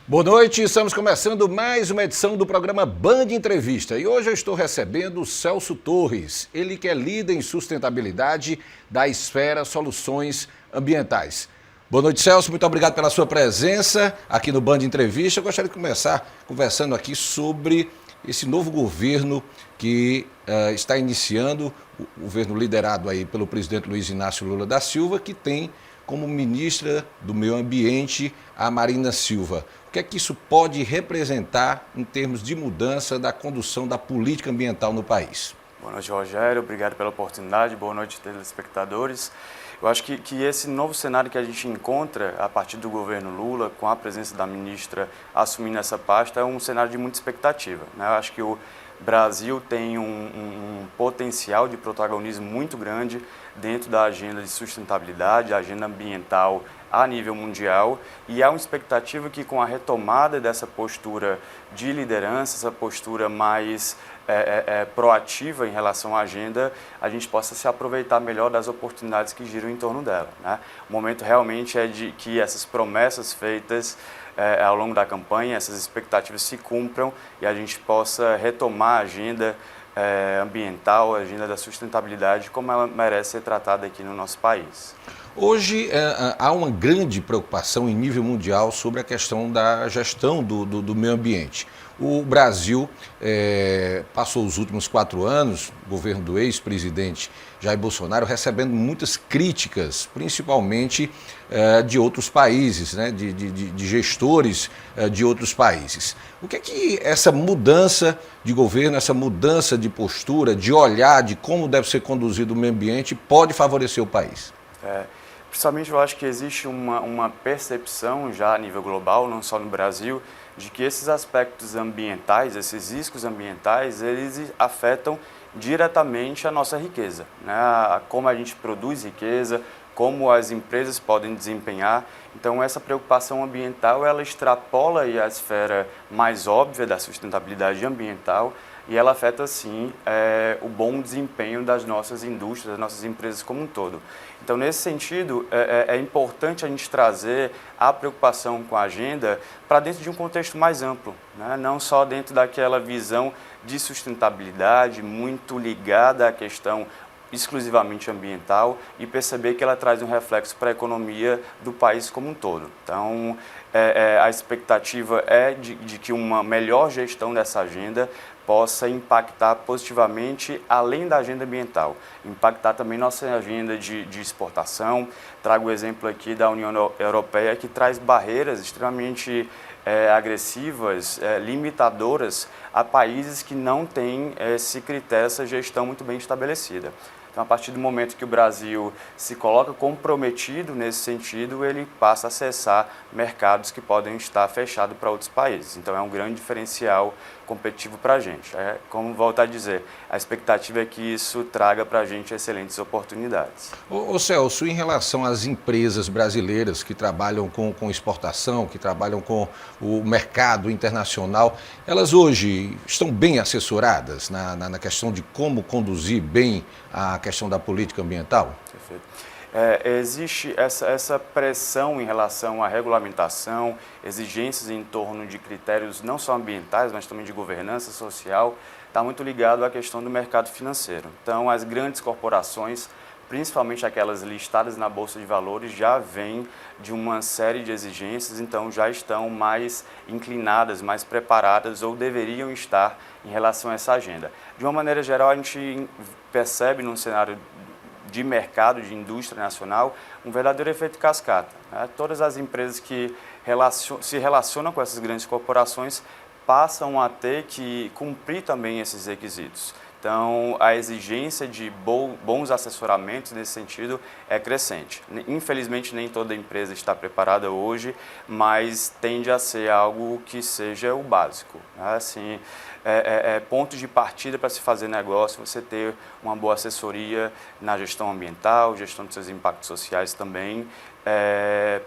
Boa noite, estamos começando mais uma edição do programa Band Entrevista e hoje eu estou recebendo o Celso Torres, ele que é líder em sustentabilidade da Esfera Soluções Ambientais. Boa noite, Celso, muito obrigado pela sua presença aqui no Band Entrevista. Eu gostaria de começar conversando aqui sobre esse novo governo que está iniciando, o governo liderado aí pelo presidente Luiz Inácio Lula da Silva, que tem como ministra do Meio Ambiente a Marina Silva. O que é que isso pode representar em termos de mudança da condução da política ambiental no país? Boa noite, Rogério. Obrigado pela oportunidade. Boa noite, telespectadores. Eu acho que esse novo cenário que a gente encontra a partir do governo Lula, com a presença da ministra assumindo essa pasta, é um cenário de muita expectativa, né? Eu acho que o Brasil tem um potencial de protagonismo muito grande dentro da agenda de sustentabilidade, a agenda ambiental a nível mundial, e há uma expectativa que com a retomada dessa postura de liderança, essa postura mais proativa em relação à agenda, a gente possa se aproveitar melhor das oportunidades que giram em torno dela, né? O momento realmente é de que essas promessas feitas ao longo da campanha, essas expectativas se cumpram e a gente possa retomar a agenda ambiental, a agenda da sustentabilidade, como ela merece ser tratada aqui no nosso país. Hoje há uma grande preocupação em nível mundial sobre a questão da gestão do meio ambiente. O Brasil passou os últimos 4 anos, o governo do ex-presidente Jair Bolsonaro, recebendo muitas críticas, principalmente de outros países, né, de gestores de outros países. O que é que essa mudança de governo, essa mudança de postura, de olhar de como deve ser conduzido o meio ambiente pode favorecer o país? Principalmente eu acho que existe uma percepção já a nível global, não só no Brasil, de que esses aspectos ambientais, esses riscos ambientais, eles afetam diretamente a nossa riqueza, né? Como a gente produz riqueza, como as empresas podem desempenhar. Então essa preocupação ambiental, ela extrapola aí a esfera mais óbvia da sustentabilidade ambiental e ela afeta sim o bom desempenho das nossas indústrias, das nossas empresas como um todo. Então nesse sentido é importante a gente trazer a preocupação com a agenda para dentro de um contexto mais amplo, né? Não só dentro daquela visão de sustentabilidade muito ligada à questão exclusivamente ambiental e perceber que ela traz um reflexo para a economia do país como um todo. Então, a expectativa é de que uma melhor gestão dessa agenda possa impactar positivamente, além da agenda ambiental, impactar também nossa agenda de exportação. Trago o exemplo aqui da União Europeia, que traz barreiras extremamente agressivas, limitadoras a países que não têm esse critério, essa gestão muito bem estabelecida. Então, a partir do momento que o Brasil se coloca comprometido nesse sentido, ele passa a acessar mercados que podem estar fechados para outros países. Então, é um grande diferencial competitivo para a gente. Como voltar a dizer, a expectativa é que isso traga para a gente excelentes oportunidades. Ô Celso, em relação às empresas brasileiras que trabalham com exportação, que trabalham com o mercado internacional, elas hoje estão bem assessoradas na questão de como conduzir bem a questão da política ambiental? Perfeito. Existe essa pressão em relação à regulamentação, exigências em torno de critérios não só ambientais, mas também de governança social, está muito ligado à questão do mercado financeiro. Então, as grandes corporações, principalmente aquelas listadas na Bolsa de Valores, já vêm de uma série de exigências, então já estão mais inclinadas, mais preparadas ou deveriam estar em relação a essa agenda. De uma maneira geral, a gente percebe num cenário de mercado, de indústria nacional, um verdadeiro efeito cascata, né? Todas as empresas que se relacionam com essas grandes corporações passam a ter que cumprir também esses requisitos. Então, a exigência de bons assessoramentos nesse sentido é crescente. Infelizmente, nem toda empresa está preparada hoje, mas tende a ser algo que seja o básico, né? Assim, ponto de partida para se fazer negócio, você ter uma boa assessoria na gestão ambiental, gestão dos seus impactos sociais também,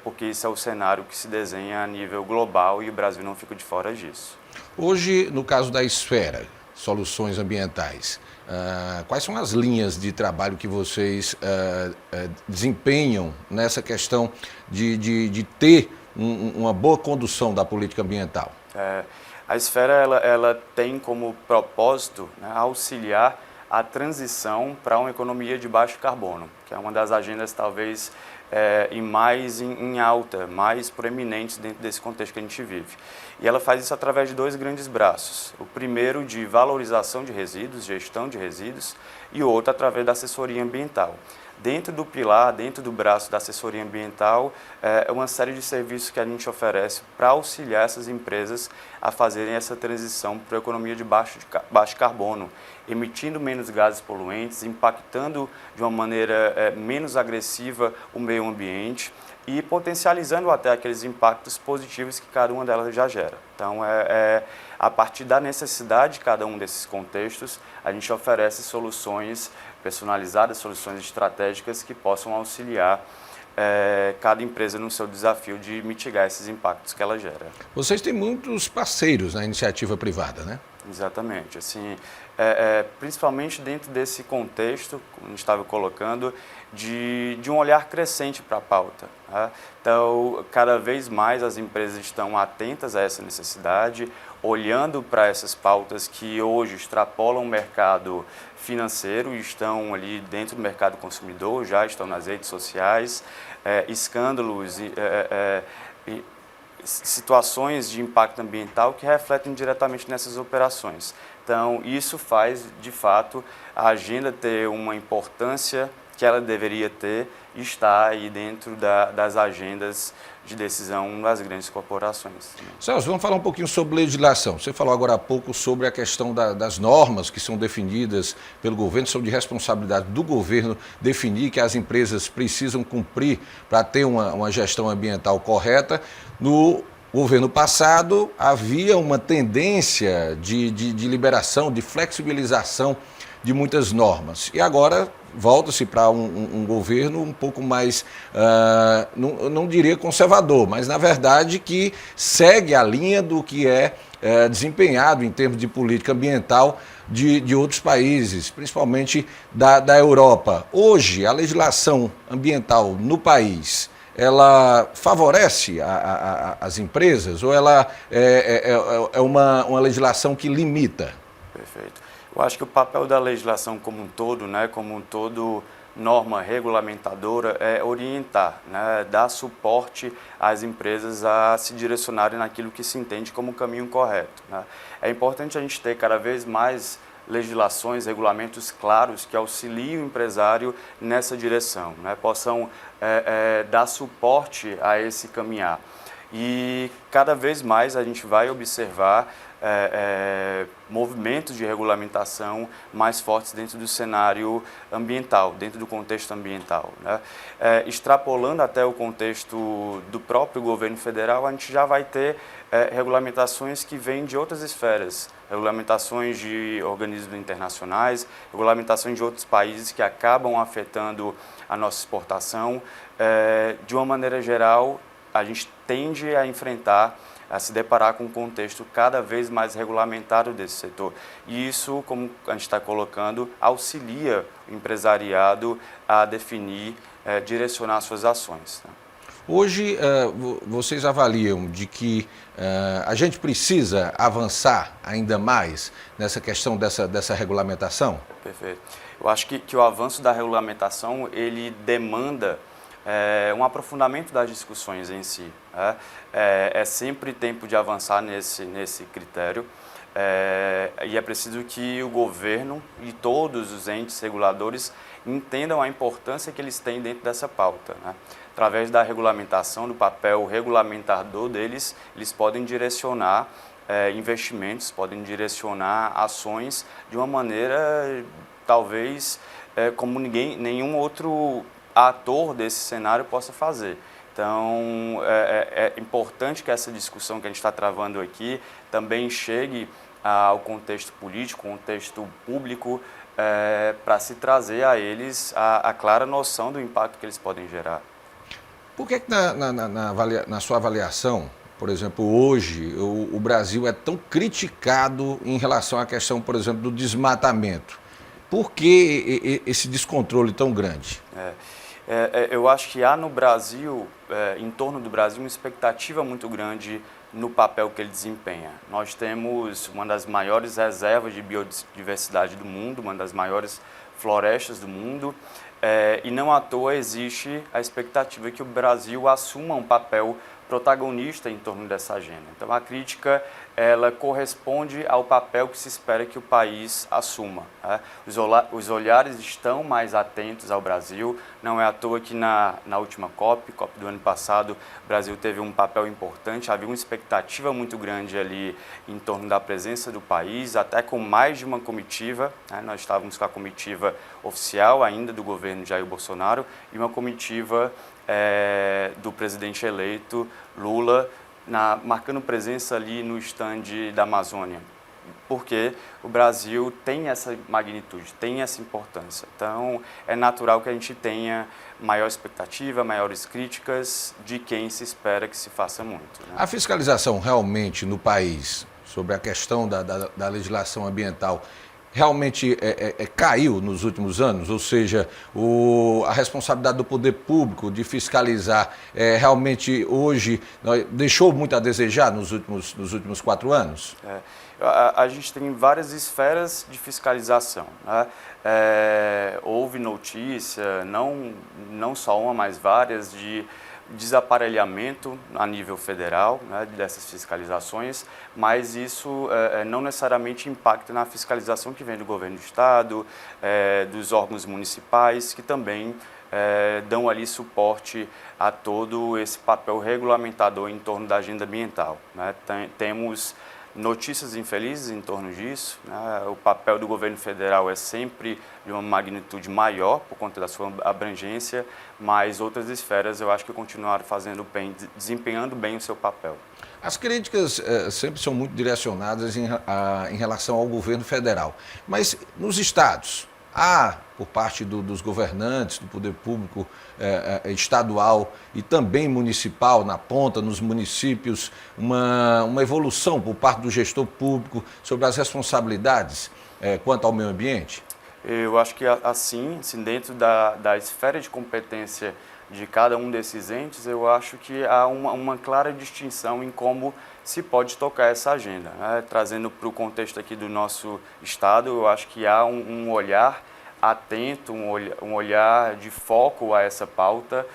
porque esse é o cenário que se desenha a nível global e o Brasil não fica de fora disso. Hoje, no caso da Esfera Soluções Ambientais, quais são as linhas de trabalho que vocês desempenham nessa questão de ter uma boa condução da política ambiental? A esfera ela tem como propósito, né, auxiliar a transição para uma economia de baixo carbono, que é uma das agendas talvez mais em alta, mais proeminentes dentro desse contexto que a gente vive. E ela faz isso através de dois grandes braços. O primeiro de valorização de resíduos, gestão de resíduos, e o outro através da assessoria ambiental. Dentro do pilar, dentro do braço da assessoria ambiental, é uma série de serviços que a gente oferece para auxiliar essas empresas a fazerem essa transição para a economia de baixo carbono, emitindo menos gases poluentes, impactando de uma maneira menos agressiva o meio ambiente e potencializando até aqueles impactos positivos que cada uma delas já gera. Então, a partir da necessidade de cada um desses contextos, a gente oferece soluções personalizadas, soluções estratégicas que possam auxiliar cada empresa no seu desafio de mitigar esses impactos que ela gera. Vocês têm muitos parceiros na iniciativa privada, né? Exatamente. Assim, principalmente dentro desse contexto, como a gente estava colocando, de um olhar crescente para a pauta. Tá? Então, cada vez mais as empresas estão atentas a essa necessidade, olhando para essas pautas que hoje extrapolam o mercado financeiro e estão ali dentro do mercado consumidor, já estão nas redes sociais, escândalos e situações de impacto ambiental que refletem diretamente nessas operações. Então, isso faz, de fato, a agenda ter uma importância que ela deveria ter e está aí dentro das agendas de decisão das grandes corporações. Celso, vamos falar um pouquinho sobre legislação. Você falou agora há pouco sobre a questão das normas que são definidas pelo governo, são de responsabilidade do governo definir que as empresas precisam cumprir para ter uma gestão ambiental correta. No governo passado havia uma tendência de liberação, de flexibilização de muitas normas. E agora volta-se para um governo um pouco mais, não diria conservador, mas na verdade que segue a linha do que é desempenhado em termos de política ambiental de outros países, principalmente da Europa. Hoje, a legislação ambiental no país, ela favorece as empresas ou ela é uma legislação que limita? Perfeito. Eu acho que o papel da legislação como um todo, né, norma regulamentadora, é orientar, né, dar suporte às empresas a se direcionarem naquilo que se entende como o caminho correto. Né. É importante a gente ter cada vez mais legislações, regulamentos claros que auxiliem o empresário nessa direção, né, possam dar suporte a esse caminhar. E cada vez mais a gente vai observar movimentos de regulamentação mais fortes dentro do cenário ambiental, dentro do contexto ambiental. Né? Extrapolando até o contexto do próprio governo federal, a gente já vai ter regulamentações que vêm de outras esferas, regulamentações de organismos internacionais, regulamentações de outros países que acabam afetando a nossa exportação. De uma maneira geral, a gente tende a se deparar com um contexto cada vez mais regulamentado desse setor. E isso, como a gente está colocando, auxilia o empresariado a definir, direcionar suas ações. Né? Hoje, vocês avaliam de que a gente precisa avançar ainda mais nessa questão dessa regulamentação? Perfeito. Eu acho que o avanço da regulamentação, ele demanda um aprofundamento das discussões em si. É sempre tempo de avançar nesse critério e é preciso que o governo e todos os entes reguladores entendam a importância que eles têm dentro dessa pauta. Né? Através da regulamentação, do papel regulamentador deles, eles podem direcionar investimentos, podem direcionar ações de uma maneira, talvez, como nenhum outro ator desse cenário possa fazer. Então, é importante que essa discussão que a gente está travando aqui também chegue ao contexto político, contexto público, para se trazer a eles a clara noção do impacto que eles podem gerar. Por que na sua avaliação, por exemplo, hoje o Brasil é tão criticado em relação à questão, por exemplo, do desmatamento? Por que esse descontrole tão grande? Eu acho que há no Brasil, em torno do Brasil, uma expectativa muito grande no papel que ele desempenha. Nós temos uma das maiores reservas de biodiversidade do mundo, uma das maiores florestas do mundo, e não à toa existe a expectativa que o Brasil assuma um papel protagonista em torno dessa agenda. Então, a crítica, ela corresponde ao papel que se espera que o país assuma. Os olhares estão mais atentos ao Brasil, não é à toa que na última COP do ano passado, o Brasil teve um papel importante, havia uma expectativa muito grande ali em torno da presença do país, até com mais de uma comitiva, nós estávamos com a comitiva oficial ainda do governo Jair Bolsonaro e uma comitiva do presidente eleito Lula, marcando presença ali no estande da Amazônia, porque o Brasil tem essa magnitude, tem essa importância. Então, é natural que a gente tenha maior expectativa, maiores críticas de quem se espera que se faça muito. A fiscalização realmente no país sobre a questão da legislação ambiental realmente caiu nos últimos anos? Ou seja, a responsabilidade do poder público de fiscalizar realmente hoje deixou muito a desejar nos últimos 4 anos? A gente tem várias esferas de fiscalização, né? Houve notícia, não só uma, mas várias, de desaparelhamento a nível federal, né, dessas fiscalizações, mas isso não necessariamente impacta na fiscalização que vem do governo do estado, dos órgãos municipais, que também dão ali suporte a todo esse papel regulamentador em torno da agenda ambiental, né? Temos notícias infelizes em torno disso, né? O papel do governo federal é sempre de uma magnitude maior por conta da sua abrangência, mas outras esferas eu acho que continuaram fazendo bem, desempenhando bem o seu papel. As críticas sempre são muito direcionadas em relação ao governo federal, mas nos estados, há, por parte dos governantes, do poder público estadual e também municipal, na ponta, nos municípios, uma evolução por parte do gestor público sobre as responsabilidades quanto ao meio ambiente? Eu acho que assim dentro da esfera de competência de cada um desses entes, eu acho que há uma clara distinção em como se pode tocar essa agenda, né? Trazendo para o contexto aqui do nosso estado, eu acho que há um olhar atento, um olhar de foco a essa pauta,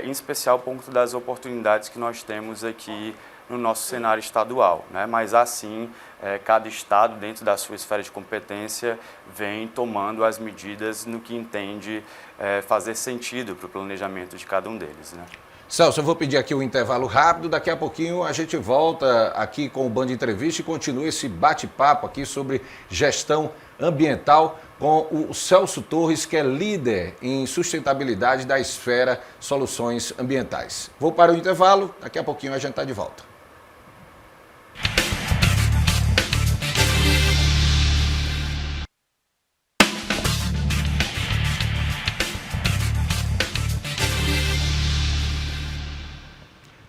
em especial por conta das oportunidades que nós temos aqui no nosso cenário estadual, né? Mas assim, cada estado, dentro da sua esfera de competência, vem tomando as medidas no que entende fazer sentido para o planejamento de cada um deles, né? Celso, eu vou pedir aqui um intervalo rápido, daqui a pouquinho a gente volta aqui com o Band Entrevista e continua esse bate-papo aqui sobre gestão ambiental com o Celso Torres, que é líder em sustentabilidade da Esfera Soluções Ambientais. Vou para o intervalo, daqui a pouquinho a gente está de volta.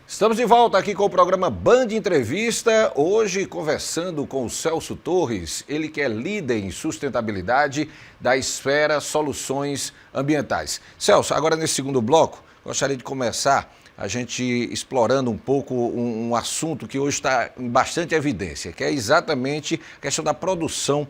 Estamos de volta aqui com o programa Band Entrevista, hoje conversando com o Celso Torres, ele que é líder em sustentabilidade da Esfera Soluções Ambientais. Celso, agora nesse segundo bloco, gostaria de começar a gente explorando um pouco um assunto que hoje está em bastante evidência, que é exatamente a questão da produção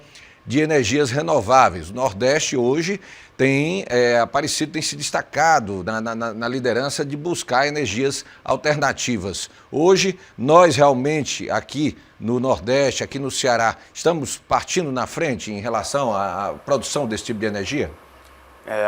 de energias renováveis. O Nordeste hoje tem aparecido, tem se destacado na liderança de buscar energias alternativas. Hoje, nós realmente aqui no Nordeste, aqui no Ceará, estamos partindo na frente em relação à produção desse tipo de energia?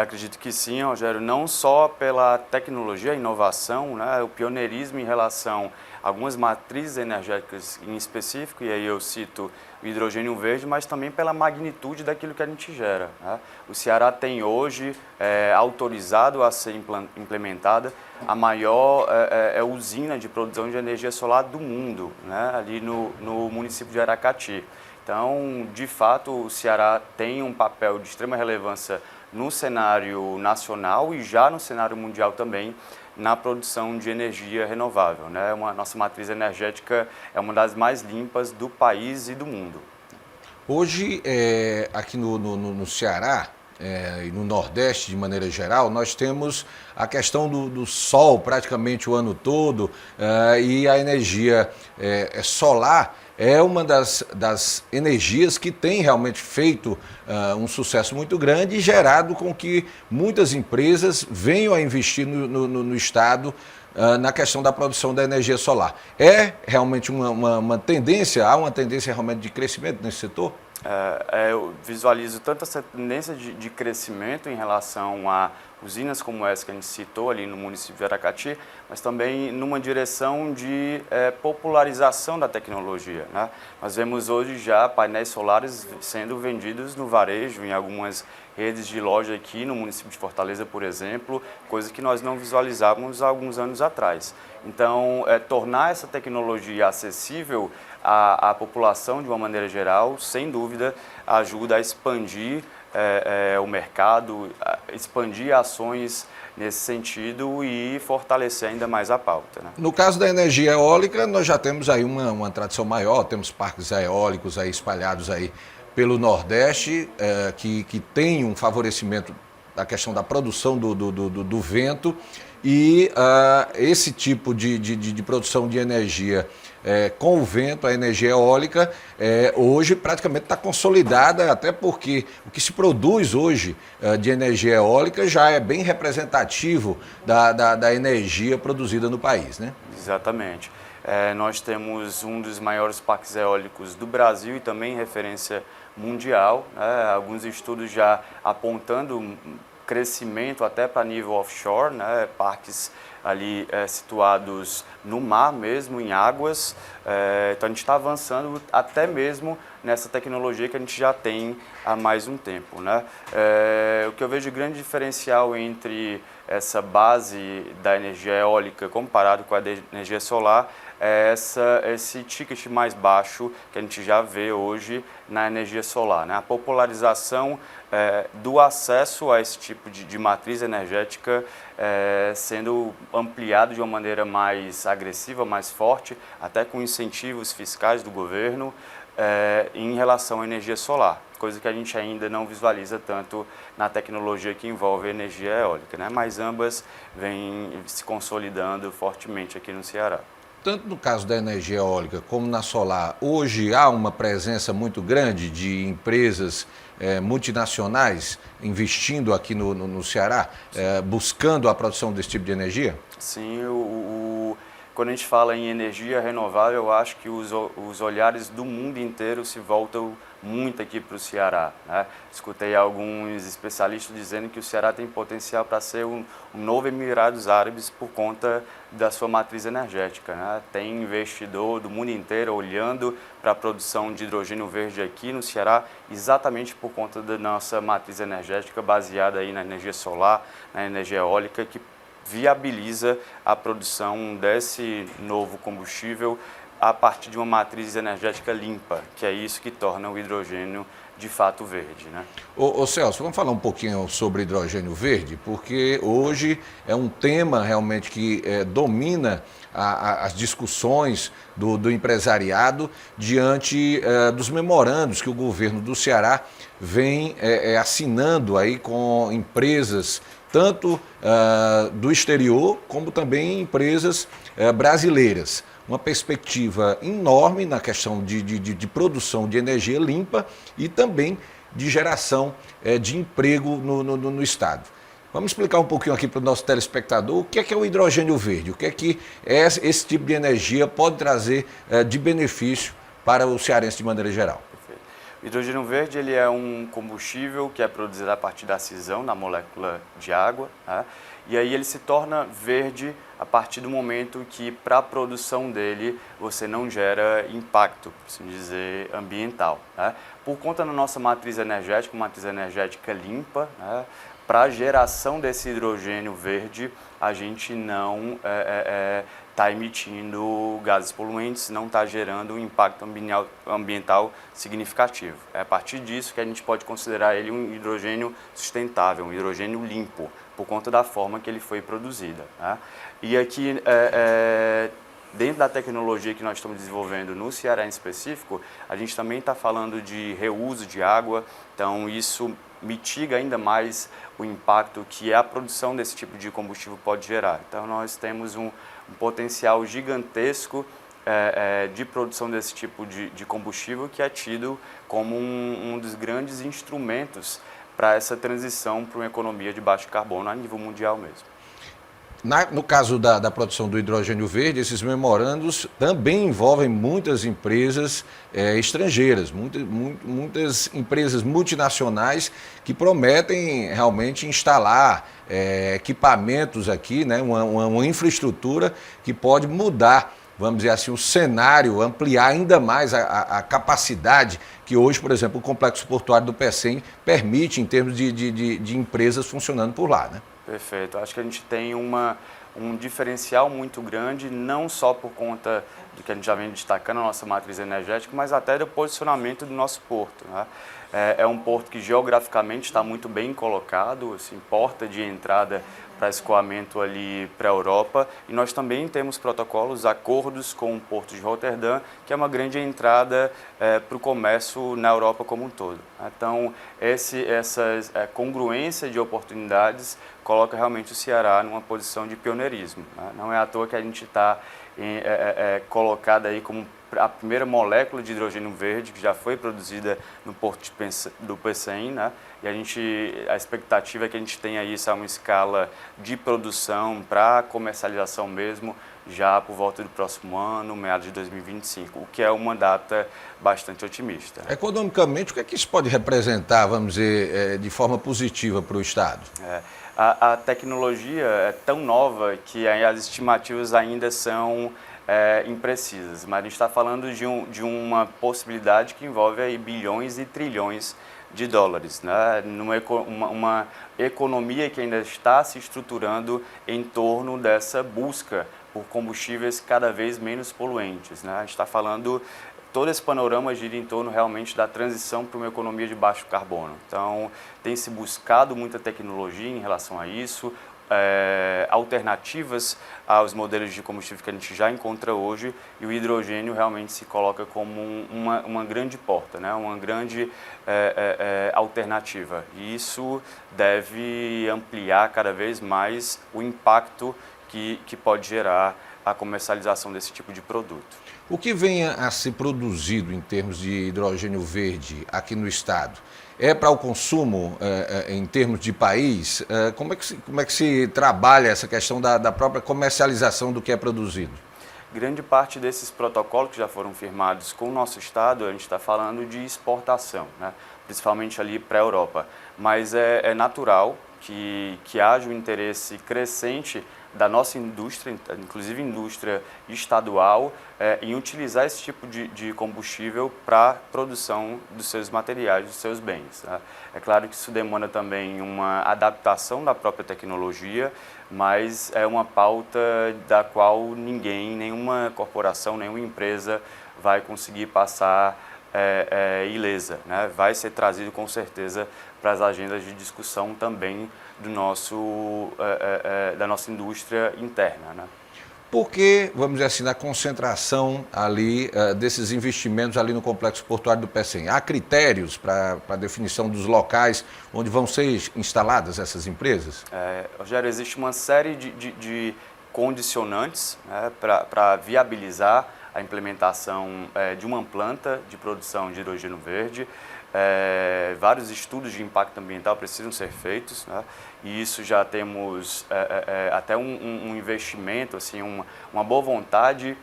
Acredito que sim, Rogério, não só pela tecnologia, a inovação, né, o pioneirismo em relação a algumas matrizes energéticas em específico, e aí eu cito o hidrogênio verde, mas também pela magnitude daquilo que a gente gera, né? O Ceará tem hoje autorizado a ser implementada a maior usina de produção de energia solar do mundo, né, ali no município de Aracati. Então, de fato, o Ceará tem um papel de extrema relevância no cenário nacional e já no cenário mundial também, na produção de energia renovável, né? Nossa matriz energética é uma das mais limpas do país e do mundo. Hoje, aqui no Ceará, e no Nordeste de maneira geral, nós temos a questão do sol praticamente o ano todo e a energia solar é uma das energias que tem realmente feito um sucesso muito grande e gerado com que muitas empresas venham a investir no Estado na questão da produção da energia solar. É realmente uma tendência, há uma tendência realmente de crescimento nesse setor? Eu visualizo tanto essa tendência de crescimento em relação a usinas como essa que a gente citou ali no município de Aracati, mas também numa direção de popularização da tecnologia, né? Nós vemos hoje já painéis solares sendo vendidos no varejo, em algumas redes de loja aqui no município de Fortaleza, por exemplo, coisa que nós não visualizávamos há alguns anos atrás. Então, tornar essa tecnologia acessível à população de uma maneira geral, sem dúvida, ajuda a expandir o mercado, expandir ações nesse sentido e fortalecer ainda mais a pauta, né? No caso da energia eólica, nós já temos aí uma tradição maior, temos parques eólicos aí espalhados aí pelo Nordeste, que tem um favorecimento da questão da produção do vento e esse tipo de produção de energia com o vento, a energia eólica, hoje praticamente está consolidada, até porque o que se produz hoje de energia eólica já é bem representativo da energia produzida no país, né? Exatamente. Nós temos um dos maiores parques eólicos do Brasil e também referência mundial, né? Alguns estudos já apontando crescimento até para nível offshore, né? Parques ali situados no mar mesmo, em águas. Então a gente está avançando até mesmo nessa tecnologia que a gente já tem há mais um tempo, né? O que eu vejo de grande diferencial entre essa base da energia eólica comparado com a da energia solar é esse ticket mais baixo que a gente já vê hoje na energia solar, né? A popularização do acesso a esse tipo de matriz energética sendo ampliado de uma maneira mais agressiva, mais forte, até com incentivos fiscais do governo em relação à energia solar, coisa que a gente ainda não visualiza tanto na tecnologia que envolve a energia eólica, né? Mas ambas vêm se consolidando fortemente aqui no Ceará. Tanto no caso da energia eólica como na solar, hoje há uma presença muito grande de empresas multinacionais investindo aqui no Ceará, buscando a produção desse tipo de energia? Sim, quando a gente fala em energia renovável, eu acho que os olhares do mundo inteiro se voltam muito aqui para o Ceará, né? Escutei alguns especialistas dizendo que o Ceará tem potencial para ser um novo Emirados Árabes por conta da sua matriz energética, né? Tem investidor do mundo inteiro olhando para a produção de hidrogênio verde aqui no Ceará, exatamente por conta da nossa matriz energética baseada aí na energia solar, na energia eólica, que viabiliza a produção desse novo combustível a partir de uma matriz energética limpa, que é isso que torna o hidrogênio de fato verde, né? Ô Celso, vamos falar um pouquinho sobre hidrogênio verde, porque hoje é um tema realmente que domina as discussões do empresariado diante dos memorandos que o governo do Ceará vem assinando aí com empresas tanto do exterior como também empresas brasileiras. Uma perspectiva enorme na questão de produção de energia limpa e também de geração de emprego no Estado. Vamos explicar um pouquinho aqui para o nosso telespectador o que é o hidrogênio verde, o que esse tipo de energia pode trazer de benefício para o cearense de maneira geral. O hidrogênio verde ele é um combustível que é produzido a partir da cisão da molécula de água, né? E aí ele se torna verde a partir do momento que para a produção dele você não gera impacto, por assim dizer, ambiental, né? Por conta da nossa matriz energética limpa, né? Para a geração desse hidrogênio verde a gente não está emitindo gases poluentes, não está gerando um impacto ambiental significativo. É a partir disso que a gente pode considerar ele um hidrogênio sustentável, um hidrogênio limpo, por conta da forma que ele foi produzido, né? E aqui, dentro da tecnologia que nós estamos desenvolvendo no Ceará em específico, a gente também está falando de reuso de água, então isso mitiga ainda mais o impacto que a produção desse tipo de combustível pode gerar. Então, nós temos um potencial gigantesco de produção desse tipo de combustível, que é tido como um dos grandes instrumentos para essa transição para uma economia de baixo carbono a nível mundial mesmo. No caso da produção do hidrogênio verde, esses memorandos também envolvem muitas empresas estrangeiras, muitas empresas multinacionais que prometem realmente instalar equipamentos aqui, né, uma infraestrutura que pode mudar, vamos dizer assim, o cenário, ampliar ainda mais a capacidade que hoje, por exemplo, o complexo portuário do Pecém permite em termos de empresas funcionando por lá, né? Perfeito. Acho que a gente tem um diferencial muito grande, não só por conta do que a gente já vem destacando, a nossa matriz energética, mas até do posicionamento do nosso porto, né? É um porto que geograficamente está muito bem colocado, assim, porta de entrada para escoamento ali para a Europa, e nós também temos protocolos, acordos com o Porto de Roterdã, que é uma grande entrada para o comércio na Europa como um todo. Então, essa congruência de oportunidades coloca realmente o Ceará numa posição de pioneirismo, né? Não é à toa que a gente está colocado aí como a primeira molécula de hidrogênio verde que já foi produzida no Porto do Pecém, né? E a expectativa é que a gente tenha isso a uma escala de produção para comercialização mesmo, já por volta do próximo ano, meados de 2025, o que é uma data bastante otimista. Economicamente, o que é que isso pode representar, vamos dizer, de forma positiva para o Estado? A tecnologia é tão nova que as estimativas ainda são imprecisas, mas a gente está falando de uma possibilidade que envolve aí bilhões e trilhões de dólares, né? Uma economia que ainda está se estruturando em torno dessa busca por combustíveis cada vez menos poluentes, né? A gente está falando, todo esse panorama gira em torno realmente da transição para uma economia de baixo carbono. Então, tem se buscado muita tecnologia em relação a isso, alternativas aos modelos de combustível que a gente já encontra hoje, e o hidrogênio realmente se coloca como uma grande porta, né? Uma grande alternativa. E isso deve ampliar cada vez mais o impacto que pode gerar a comercialização desse tipo de produto. O que vem a ser produzido em termos de hidrogênio verde aqui no estado? É para o consumo em termos de país? Como é que se trabalha essa questão da própria comercialização do que é produzido? Grande parte desses protocolos que já foram firmados com o nosso estado, a gente está falando de exportação, né? Principalmente ali para a Europa. Mas é natural que haja um interesse crescente da nossa indústria, inclusive indústria estadual, em utilizar esse tipo de combustível para a produção dos seus materiais, dos seus bens, né? É claro que isso demanda também uma adaptação da própria tecnologia, mas é uma pauta da qual nenhuma corporação, nenhuma empresa vai conseguir passar ilesa, né? Vai ser trazido com certeza para as agendas de discussão também da nossa indústria interna, né? Porque, vamos dizer assim, na concentração ali desses investimentos ali no complexo portuário do Pecém, há critérios para a definição dos locais onde vão ser instaladas essas empresas? Rogério, existe uma série de condicionantes, né, para viabilizar a implementação de uma planta de produção de hidrogênio verde. Vários estudos de impacto ambiental precisam ser feitos, né? E isso já temos até um investimento, assim, uma boa vontade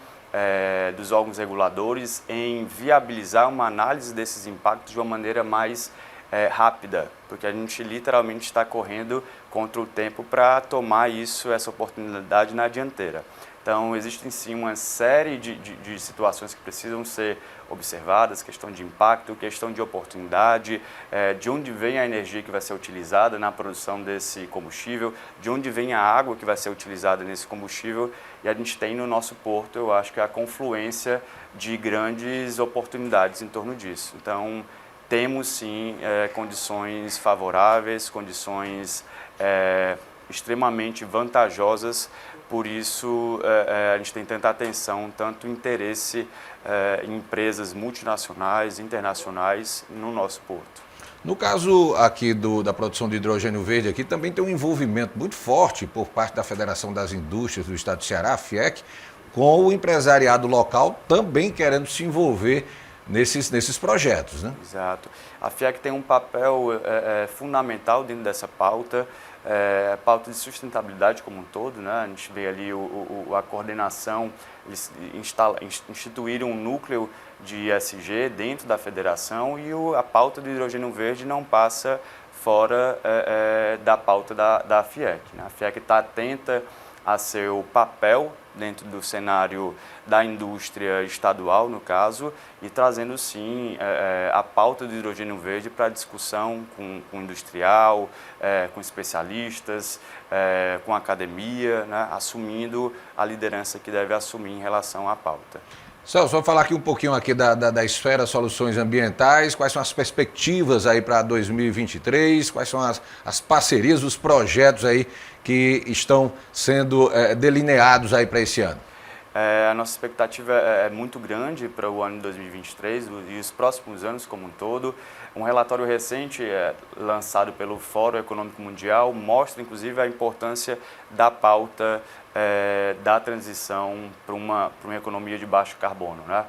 dos órgãos reguladores em viabilizar uma análise desses impactos de uma maneira mais rápida, porque a gente literalmente está correndo contra o tempo para tomar essa oportunidade na dianteira. Então, existem sim uma série de situações que precisam ser observadas, questão de impacto, questão de oportunidade, de onde vem a energia que vai ser utilizada na produção desse combustível, de onde vem a água que vai ser utilizada nesse combustível, e a gente tem no nosso porto, eu acho que a confluência de grandes oportunidades em torno disso. Então, temos sim condições favoráveis, condições extremamente vantajosas. Por isso, a gente tem tanta atenção, tanto interesse em empresas multinacionais, internacionais, no nosso porto. No caso aqui da produção de hidrogênio verde, aqui também tem um envolvimento muito forte por parte da Federação das Indústrias do Estado do Ceará, a FIEC, com o empresariado local também querendo se envolver nesses projetos, né? Exato. A FIEC tem um papel fundamental dentro dessa pauta, pauta de sustentabilidade como um todo, né? A gente vê ali a coordenação, eles instituíram um núcleo de ESG dentro da federação e a pauta do hidrogênio verde não passa fora da pauta da FIEC, né? A FIEC está atenta a seu papel dentro do cenário da indústria estadual, no caso, e trazendo, sim, a pauta do hidrogênio verde para discussão com o industrial, com especialistas, com a academia, né, assumindo a liderança que deve assumir em relação à pauta. Celso, vamos falar aqui um pouquinho aqui da Esfera Soluções Ambientais, quais são as perspectivas aí para 2023, quais são as parcerias, os projetos aí que estão sendo delineados aí para esse ano? A nossa expectativa é muito grande para o ano de 2023 e os próximos anos como um todo. Um relatório recente lançado pelo Fórum Econômico Mundial mostra, inclusive, a importância da pauta da transição para uma economia de baixo carbono, né?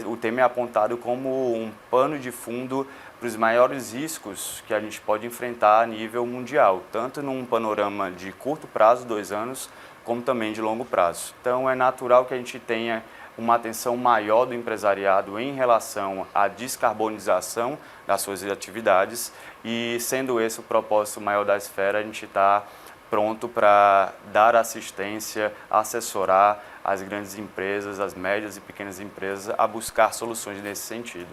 O tema é apontado como um pano de fundo para os maiores riscos que a gente pode enfrentar a nível mundial, tanto num panorama de curto prazo, 2 anos, como também de longo prazo. Então, é natural que a gente tenha uma atenção maior do empresariado em relação à descarbonização das suas atividades e, sendo esse o propósito maior da Esfera, a gente está pronto para dar assistência, assessorar as grandes empresas, as médias e pequenas empresas a buscar soluções nesse sentido.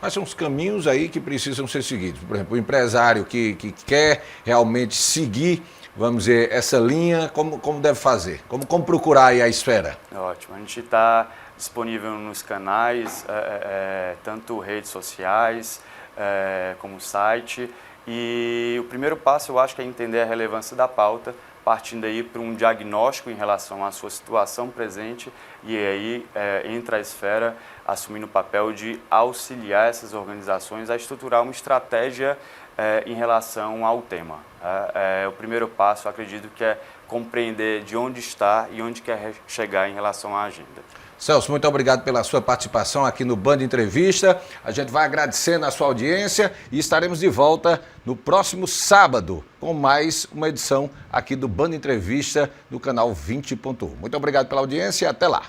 Quais são os caminhos aí que precisam ser seguidos? Por exemplo, o empresário que quer realmente seguir, vamos dizer, essa linha, como deve fazer? Como procurar aí a Esfera? Ótimo. A gente está disponível nos canais, tanto redes sociais, como site. E o primeiro passo, eu acho, que é entender a relevância da pauta, partindo aí para um diagnóstico em relação à sua situação presente e aí entra a Esfera assumindo o papel de auxiliar essas organizações a estruturar uma estratégia em relação ao tema. O primeiro passo, eu acredito, que é compreender de onde está e onde quer chegar em relação à agenda. Celso, muito obrigado pela sua participação aqui no Band Entrevista. A gente vai agradecendo a sua audiência e estaremos de volta no próximo sábado com mais uma edição aqui do Band Entrevista do canal 20.1. Muito obrigado pela audiência e até lá.